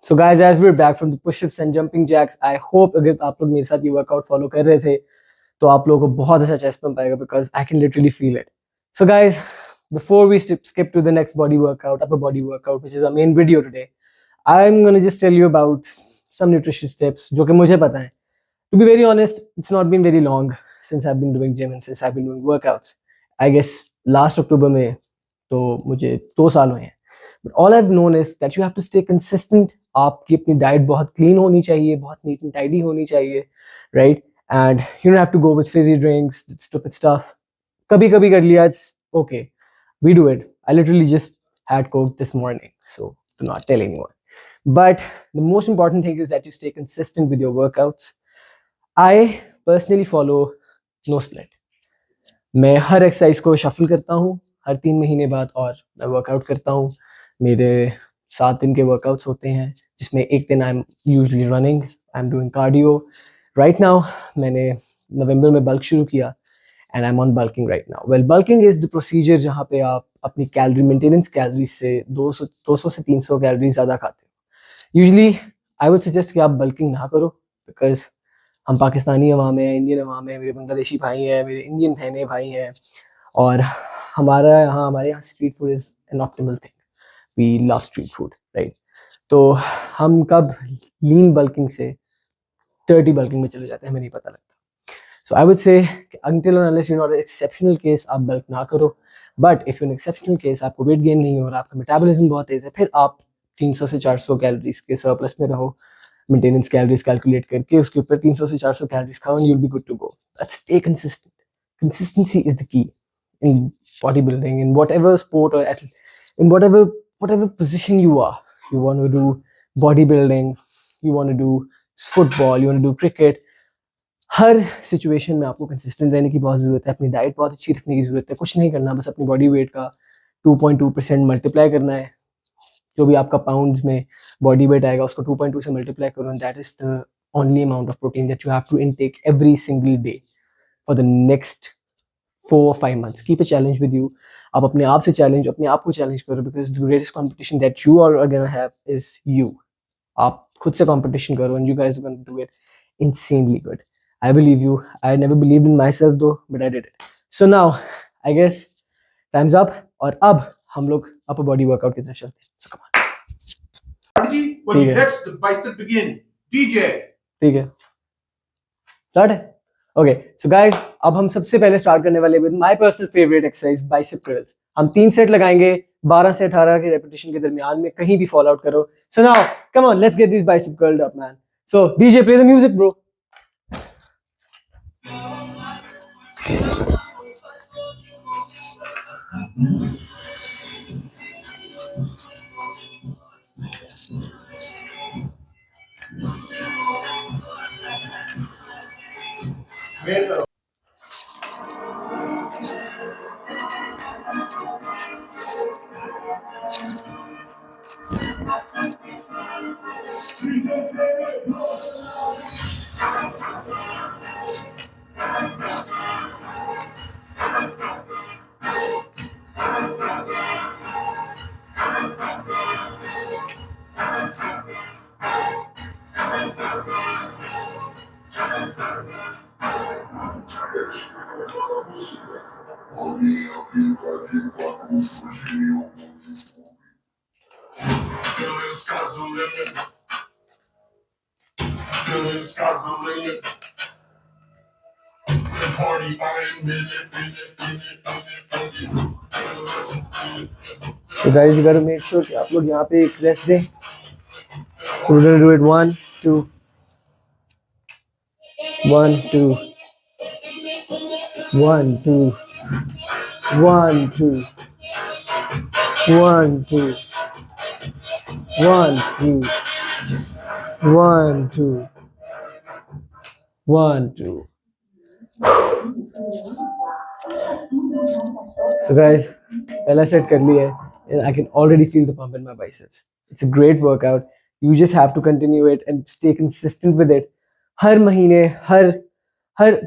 So guys, as we're back from the push-ups and jumping jacks, I hope अगर आप लोग मेरे साथ ये वर्कआउट फॉलो कर रहे थे तो आप लोगों को बहुत अच्छा चेस्ट पंप आएगा because I can literally feel it. So guys, before we skip to the next body workout, upper body workout, which is our main video today, I'm gonna just tell you about some nutritious tips जो कि मुझे पता है. To be very honest, it's not been very long since I've been doing gym and since I've been doing workouts. I guess last October में तो मुझे 2 साल हुए हैं. But all I've known is that you have to stay consistent. आपकी अपनी diet बहुत clean होनी चाहिए, बहुत नीट एंड टाइडी होनी चाहिए, right? And you don't have to go with fizzy drinks, stupid stuff. कभी कभी कर लिया, it's okay, we do it. I literally just had coke this morning, so do not tell anyone. But the most important thing is that you stay consistent with your workouts. I personally follow no split. मैं हर exercise को shuffle करता हूँ हर 3 महीने बाद और मैं workout करता हूँ. मेरे 7 दिन के वर्कआउट्स होते हैं जिसमें एक दिन I am usually running, I am doing cardio. Right now मैंने नवंबर में बल्क शुरू किया and I am on bulking right now. Well, bulking is the procedure जहाँ पे आप अपनी कैलोरी मेंटेनेंस कैलोरीज से 200 से 300 कैलोरी ज़्यादा खाते हो. यूजुअली आई वुड सजेस्ट कि आप बल्किंग ना करो बिकॉज हम पाकिस्तानी अवाम हैं, इंडियन अवाम है, मेरे बांग्लादेशी भाई हैं, मेरे इंडियन बहनें भाई हैं और हमारे यहाँ street food is an optimal thing. We love street food, right? तो हम कब लीन बल्किंग से डर्टी बल्किंग में चले जाते हैं हमें नहीं पता लगता. So I would say until और unless you not exceptional case आप बल्क ना करो. But if you an exceptional case, आपको वेट गेन नहीं हो रहा, आपका मेटाबॉलिज्म बहुत तेज़ है, फिर आप 300 से 400 कैलोरीज के सरप्लस में रहो. मेंटेनेंस कैलोरीज कैलकुलेट करके उसके ऊपर 300 से 400 कैलोरीज खाओ and you will be good to go. Stay consistent. Consistency is the key in bodybuilding, in whatever sport or in whatever position you are. You want to do bodybuilding, you want to do football, you want to do cricket. Her situation में आपको consistent रहने की बहुत ज़रूरत है. अपनी diet बहुत अच्छी रखने की ज़रूरत है. कुछ नहीं करना, बस अपनी बॉडी वेट का 2.2% मल्टीप्लाई करना है. जो भी आपका पाउंड्स में बॉडी वेट आएगा उसको 2.2 से मल्टीप्लाई करो and that is the only amount of protein that you have to intake every single day for the next 4 or 5 months. Keep a challenge with you. आप अपने आप से अपने आप को चैलेंज करो because the greatest competition that you are gonna have is you. आप खुद से competition करो and you guys are gonna do it insanely good. I believe you. I never believed in myself though, but I did it. So now, I guess time's up. और अब हम लोग upper body workout की तरफ चलते हैं. So come on. When you hits the bicep begin. DJ. ठीक है. Start है. ओके सो गाइस, अब हम सबसे पहले स्टार्ट करने वाले with my personal favourite exercise bicep curls. हम 3 सेट लगाएंगे 12 से 18 के रेपिटेशन के दरमियान में, कहीं भी फॉल आउट करो. So now come on, let's get this bicep curled up man. So DJ play the music bro. So guys, you gotta make sure कि आप लोग यहाँ पे एक रेस्ट दें. So we're gonna do it 1 2 1 2 1 2 1 2 1 2 1 2 1 2 1 2. So guys, पहला set कर लिया है and I can already feel the pump in my biceps. It's a great workout. You just have to continue it and stay consistent with it. हर महीने हर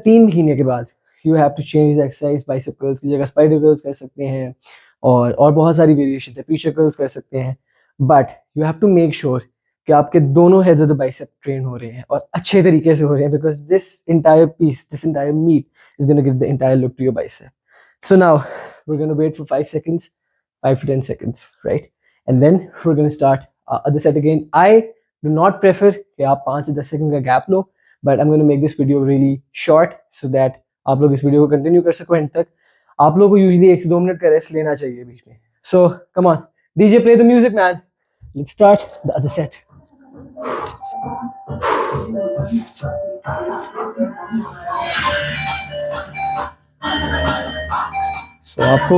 3 महीने के बाद you have to change the exercise. Bicep curls की जगह spider curls कर सकते हैं और बहुत सारी वेरिएशंस है. प्रीशर कर्ल्स कर सकते हैं. But you have to make sure कि आपके दोनों heads of the bicep train हो रहे हैं और अच्छे तरीके से हो रहे हैं, because this entire meat is going to give the entire look to your bicep. So now we're going to wait for 5 seconds, 5 to 10 seconds, right? And then we're going to start other set again. I do not prefer कि आप 5 से 10 second का gap low, but I'm going to make this video really short so that आप लोग इस video को continue कर सको एंड तक. आप लोगों को यूजुअली 1 से 2 मिनट का रेस्ट लेना चाहिए बीच में. So come on, DJ play the music, man. Let's start the other set. So आपको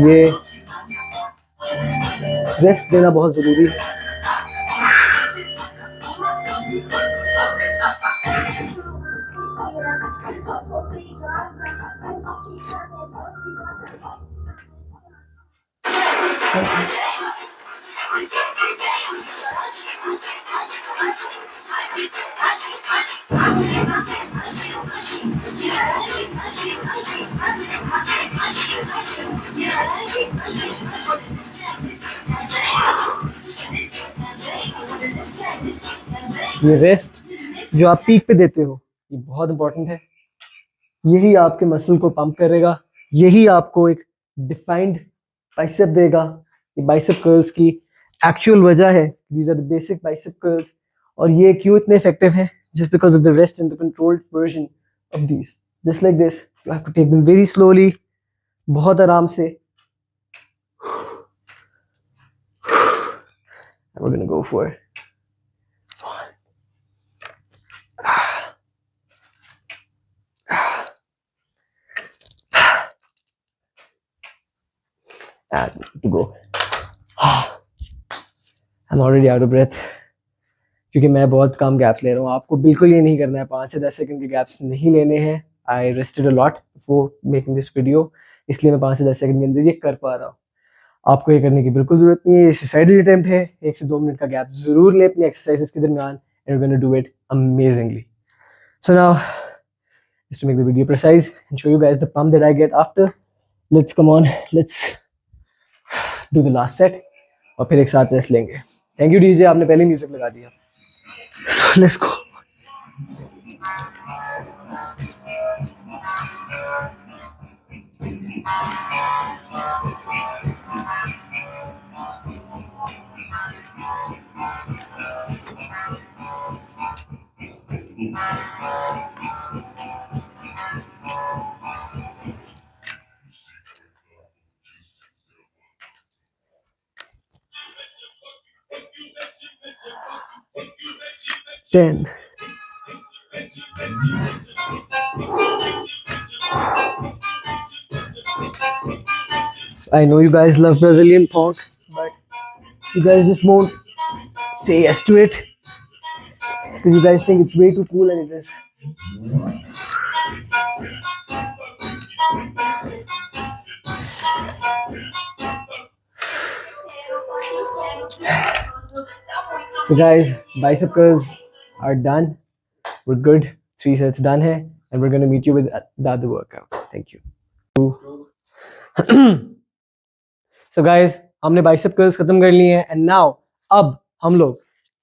ये रेस्ट देना बहुत जरूरी है. ये रेस्ट जो आप पीक पे देते हो ये बहुत इंपॉर्टेंट है. यही आपके मसल को पंप करेगा, यही आपको एक डिफाइंड बाइसेप देगा. ये बाइसेप कर्ल्स की एक्चुअल वजह है. These are the basic bicep curls. और ये क्यों इतने इफेक्टिव हैं? Just because of the rest and the controlled version of these. Just like this, you have to take them very slowly, बहुत आराम से. We're gonna go for it. To go. I'm already out of breath. क्योंकि मैं बहुत कम gaps ले रहा हूँ. आपको बिल्कुल ये नहीं करना है. 5 से 10 सेकंड के गैप्स नहीं लेने हैं. I rested a lot before making this video, इसलिए मैं 5 से 10 सेकंड के अंदर ये कर पा रहा हूँ. आपको ये करने की बिल्कुल जरूरत नहीं है. ये सुसाइडल अटेम्प्ट है. 1 से 2 मिनट का गैप जरूर ले अपनी एक्सरसाइजेस के दरमियान, and you're going to do it amazingly. So now, just to make the video precise and show you guys the pump that I get after, let's do the last set और फिर एक साथ rest लेंगे. Thank you DJ, आपने पहले music लगा दिया. So let's go. Ten. I know you guys love Brazilian funk, but you guys just won't say yes to it because you guys think it's way too cool, and it is. So guys, bicep curls are done. We're good. 3 sets done here, and we're gonna meet you with the other workout. Thank you. So guys, हमने bicep curls खत्म कर लिए हैं, and now अब हम लोग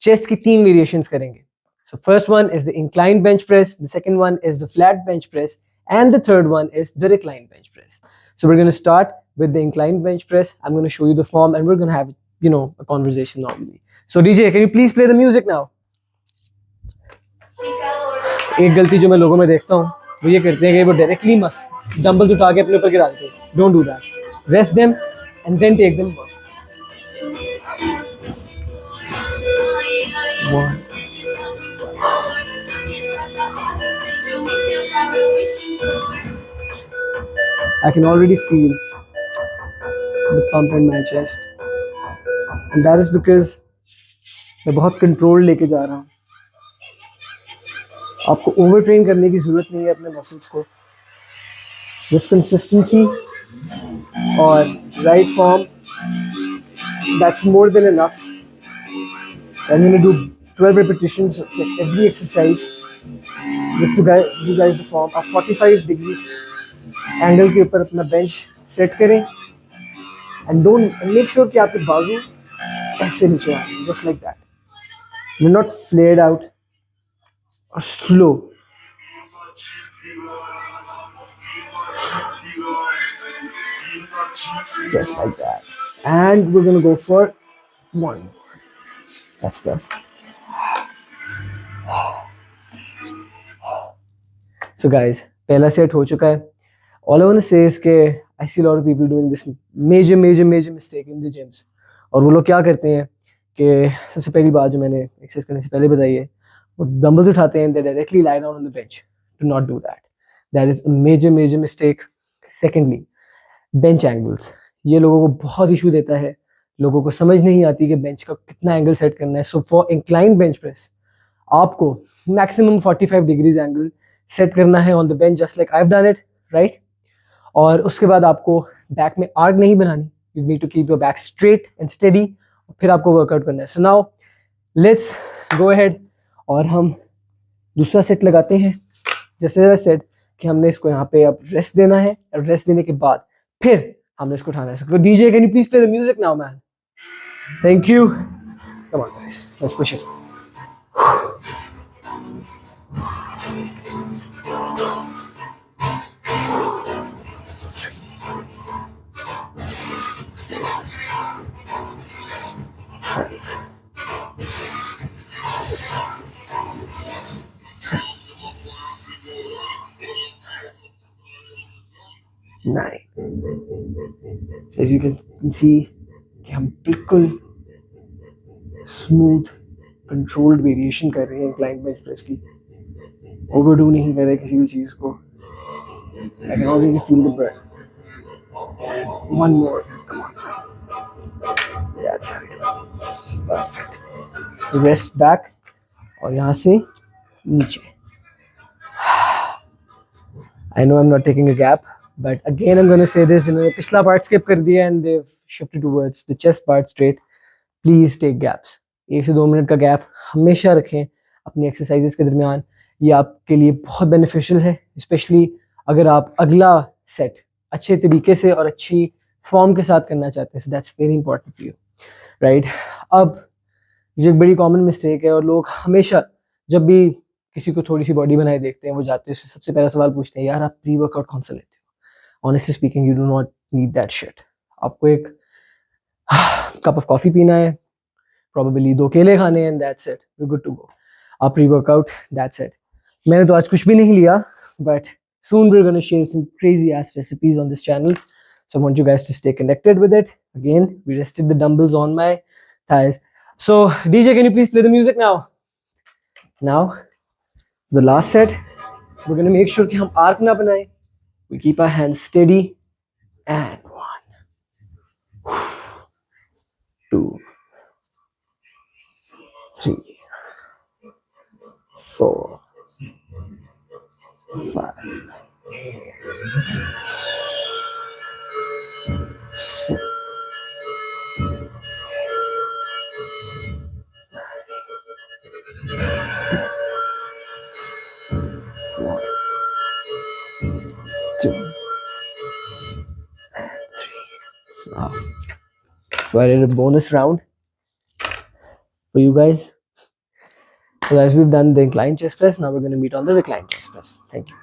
chest की 3 variations करेंगे. So first one is the inclined bench press, the second one is the flat bench press, and the third one is the reclined bench press. So we're going to start with the inclined bench press. I'm going to show you the form, and we're going to have, a conversation normally. So DJ, can you please play the music now? एक गलती जो मैं लोगों में देखता हूँ वो ये करते हैं कि वो डायरेक्टली डंबल्स उठा के अपने ऊपर गिरा देते हैं. Don't do that. Rest them and then take them. 1. I can already feel the pump in my chest, and that is because मैं बहुत कंट्रोल लेके जा रहा हूँ. आपको ओवर ट्रेन करने की जरूरत नहीं है अपने मसल्स को. This consistency और right form, that's more than enough. So I'm going to do 12 repetitions for every exercise just to give you guys the form. आप 45 degrees एंगल के ऊपर अपना बेंच सेट करें, and make sure कि आपके बाजू ऐसे नीचे आए, just like that. You're not flared out or slow. Just like that. And we're gonna go for one. That's perfect. So guys, पहला सेट हो चुका है. All I want to say is कि I see a lot of people doing this major mistake in the gyms. और वो लोग क्या करते हैं कि सबसे पहली बात जो मैंने एक्सरसाइज करने से पहले बताई है, वो डंबल्स उठाते हैं, they directly lie down on the bench. Do not do that. That is a major mistake. Secondly, bench angles. ये लोगों को बहुत इशू देता है. लोगों को समझ नहीं आती कि बेंच का कितना एंगल सेट करना है. So for incline bench press आपको मैक्सिमम 45 डिग्रीज एंगल सेट करना है on the bench, just like I have done it, right. और उसके बाद आपको बैक में आर्क नहीं बनानी. You need to keep your back straight and steady. फिर आपको वर्कआउट करना है. So now let's go ahead और हम दूसरा सेट लगाते हैं. जैसे सेट कि हमने इसको यहाँ पे अब रेस्ट देना है, और रेस्ट देने के बाद फिर हमने इसको उठाना है. So DJ, can you please play the music now, man? Thank you. Come on, guys. Let's push it. Five, 6, 7, 9. So as you can see कि हम बिल्कुल स्मूथ कंट्रोल्ड वेरिएशन कर रहे हैं इंक्लाइन बेंच प्रेस की. ओवरडू नहीं कर रहे किसी भी चीज़ को. I can already feel the breath. And one more. Come on. That's it. Perfect. Rest back. और यहाँ से नीचे. I know I'm not taking a gap, but again I'm going to say this. जिन्होंने पिछला part skip कर दिया and they've shifted towards the chest part straight. Please take gaps. 1 से 2 minute का गैप हमेशा रखें अपनी एक्सरसाइजेस के दरमियान. ये आपके लिए बहुत बेनिफिशियल है, स्पेशली अगर आप अगला सेट अच्छे तरीके से और अच्छी फॉर्म के साथ करना चाहते हैं. So that's very important for you, right. अब ये एक बड़ी कॉमन मिस्टेक है और लोग हमेशा जब भी किसी को थोड़ी सी बॉडी बनाए देखते हैं, वो जाते हैं उससे सबसे पहला सवाल पूछते हैं, यार आप प्री वर्कआउट कौन सा लेते हो? Honestly speaking, you do not need that shit. आपको एक कप ऑफ कॉफ़ी पीना है, probably 2 केले खाने हैं, and that's it. You're good to go. आप pre-workout, that's it. मैंने तो आज कुछ भी नहीं लिया, but soon we're going to share some crazy ass recipes on this channel. So I want you guys to stay connected with it. Again, we rested the dumbbells on my thighs. So DJ, can you please play the music now? Now, the last set, we're going to make sure कि हम arc ना बनाएं. We keep our hands steady. And 1, 2, 3, 4, 5, 6, 1, 2, and 3. So I did a bonus round for you guys. So guys, we've done the incline chest press. Now we're going to meet on the recline chest press. Thank you.